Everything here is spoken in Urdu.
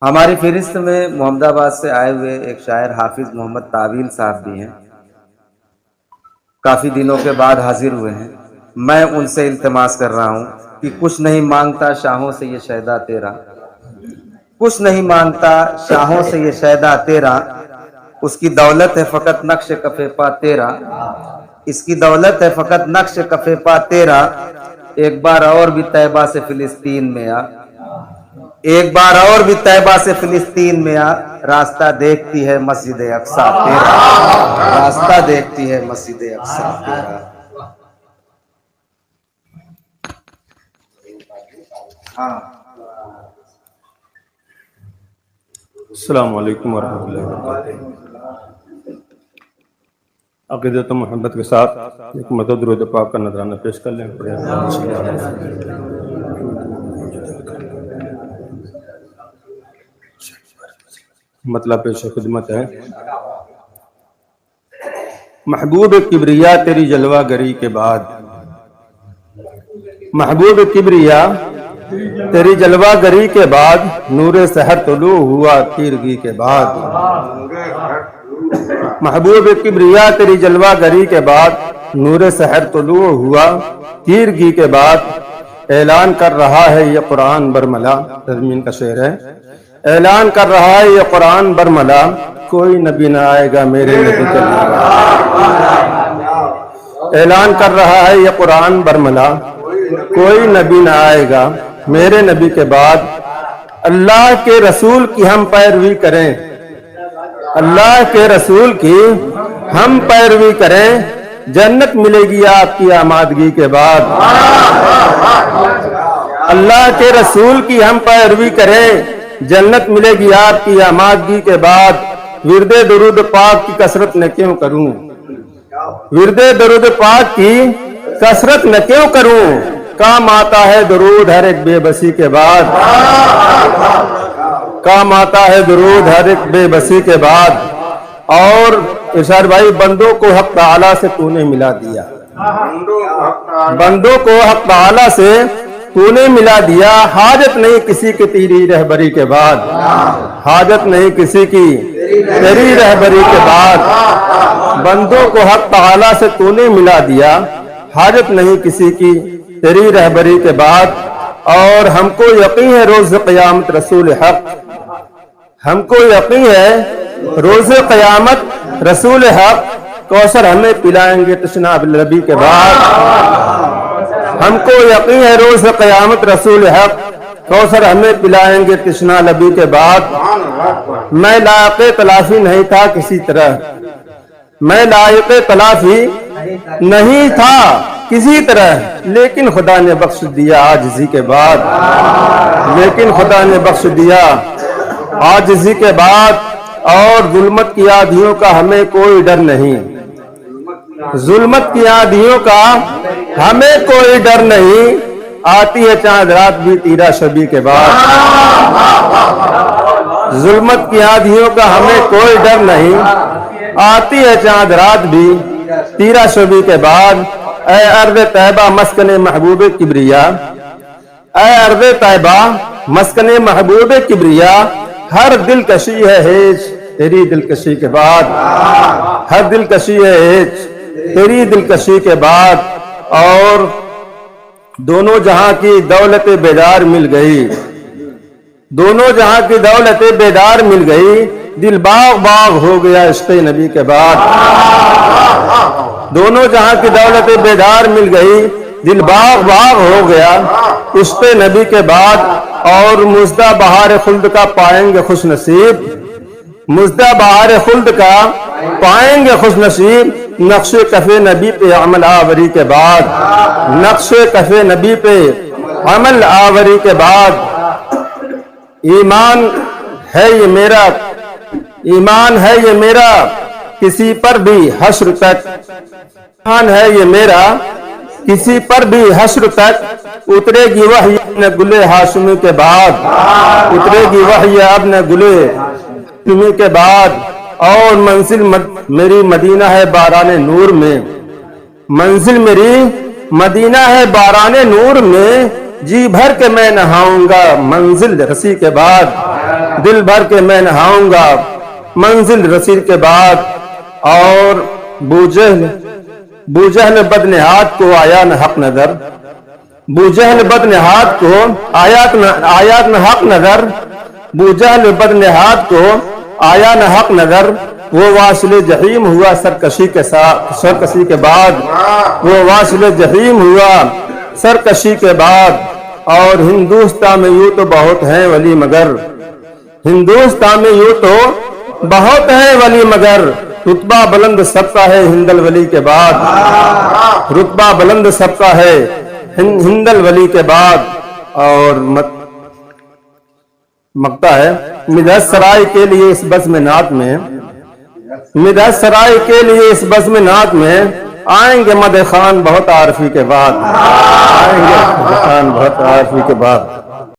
ہماری فہرست میں محمد آباد سے آئے ہوئے ایک شاعر حافظ محمد طاویل صاحب بھی ہیں، کافی دنوں کے بعد حاضر ہوئے ہیں۔ میں ان سے التماس کر رہا ہوں کہ کچھ نہیں مانگتا شاہوں سے یہ شیدا تیرا، کچھ نہیں مانگتا شاہوں سے یہ شیدا تیرا، اس کی دولت ہے فقط نقش کفے پا تیرا، اس کی دولت ہے فقط نقش کفے پا تیرا، ایک بار اور بھی طیبہ سے فلسطین میں آ، ایک بار اور بھی طیبہ سے فلسطین میں آ، راستہ دیکھتی ہے مسجد اقصیٰ تیرا، راستہ دیکھتی ہے مسجد اقصیٰ تیرا۔ السلام علیکم ورحمۃ اللہ وبرکاتہ۔ عقیدت و محبت کے ساتھ ایک مدد درود پاک کا نذرانہ پیش کر لیں۔ مطلب پیش خدمت ہے۔ محبوب کبریا تیری جلوہ گری کے بعد، محبوب کبریا تیری جلوہ گری کے بعد، نور سحر طلوع ہوا تیرگی کے بعد، محبوب کبریا تیری جلوہ گری کے بعد، نور سحر طلوع ہوا تیرگی کے بعد، اعلان کر رہا ہے یہ قرآن برملا، تضمین کا شعر ہے، اعلان کر رہا ہے یہ قرآن برملا، کوئی نبی نہ آئے گا میرے نبی کے بعد، اعلان کر رہا ہے یہ قرآن برملا، کوئی نبی نہ آئے گا میرے نبی کے بعد۔ اللہ کے رسول کی ہم پیروی کریں، اللہ کے رسول کی ہم پیروی کریں، جنت ملے گی آپ کی آمادگی کے بعد، اللہ کے رسول کی ہم پیروی کریں، جنت ملے گی آپ کی آمادگی کے بعد۔ ورد درود پاک کی کثرت نہ کیوں کروں، ورد درود پاک کی کثرت نہ کیوں کروں، کام آتا ہے درود ہر ایک بے بسی کے بعد، کام آتا ہے درود ہر ایک بے بسی کے بعد۔ اور ارشاد بھائی، بندوں کو حق تعالیٰ سے تو نے ملا دیا، بندوں کو حق تعالیٰ سے تو نے ملا دیا، حاجت نہیں کسی کی تیری رہبری کے بعد، حاجت نہیں کسی کی تیری رہبری کے بعد، بندوں کو حق تعالیٰ سے تو نے ملا دیا، حاجت نہیں کسی کی تیری رہبری کے بعد۔ اور ہم کو یقین ہے روز قیامت رسول حق، ہم کو یقین ہے روز قیامت رسول حق، کوثر ہمیں پلائیں گے تشنا بالربی کے بعد، ہم کو یقین ہے روز قیامت رسول حق، کوثر ہمیں پلائیں گے تشنا لبی کے بعد۔ میں لائق تلافی نہیں تھا کسی طرح، میں لائق تلافی نہیں تھا کسی طرح، لیکن خدا نے بخش دیا عاجزی کے بعد، لیکن خدا نے بخش دیا عاجزی کے بعد۔ اور ظلمت کی آندھیوں کا ہمیں کوئی ڈر نہیں، ظلمت کی آندھیوں کا ہمیں کوئی ڈر نہیں، آتی ہے چاند رات بھی تیرا شبی کے بعد، ظلمت کی آندھیوں کا ہمیں کوئی ڈر نہیں، آتی ہے چاند رات بھی تیرا شبی کے بعد۔ اے ارض طیبہ مسکن محبوب کبریا، اے ارض طیبہ مسکن محبوب کبریا، ہر دلکشی ہے ہیچ تیری دلکشی کے بعد، ہر دلکشی ہے ہیچ تیری دلکشی کے بعد۔ اور دونوں جہاں کی دولت بیدار مل گئی، دونوں جہاں کی دولت بیدار مل گئی، دل باغ باغ ہو گیا عشق نبی کے بعد، دونوں جہاں کی دولت بیدار مل گئی، دل باغ باغ ہو گیا عشق نبی کے بعد۔ اور مزدہ بہار خلد کا پائیں گے خوش نصیب، مزدہ بہار خلد کا پائیں گے خوش نصیب، نقش کفے نبی پہ عمل آوری کے بعد، نقش کفے نبی پہ عمل آوری کے بعد۔ ایمان ہے یہ میرا، ایمان ہے یہ میرا کسی پر بھی حشر تک، ایمان ہے یہ میرا کسی پر بھی حشر تک، اترے گی وحی ابن گلے ہاشمی کے بعد، اترے گی وحی ابن گلے ہاشمی کے بعد۔ اور منزل میری مدینہ ہے باران نور میں، منزل میری مدینہ ہے باران نور میں، جی بھر کے میں نہاؤں گا منزل رسی کے بعد، دل بھر کے میں نہاؤں گا منزل رسید کے بعد. اور بوجہل بدنہاد کو آیا نہ حق نظر. بوجہل بدنہاد کو آیا نہ حق نظر. بوجہل بدنہاد کو آیا نہ حق نظر. وہ واصل جحیم ہوا سرکشی کے بعد. وہ واصل جحیم ہوا سرکشی کے بعد. اور ہندوستان میں یوں تو بہت ہیں ولی مگر. ہندوستان میں یوں تو بہت ہیں ولی مگر. رتبہ بلند سب کا ہے ہندل ولی کے بعد. رتبہ بلند سب کا ہے ہندل ولی کے بعد. اور مقطع ہے مدحت سرائے کے لیے اس بزم نعت میں. مدحت سرائے کے لیے اس بزم نعت میں آئیں گے مدح خان بہت عارفی کے بعد. آئیں گے مدح خان بہت عارفی کے بعد.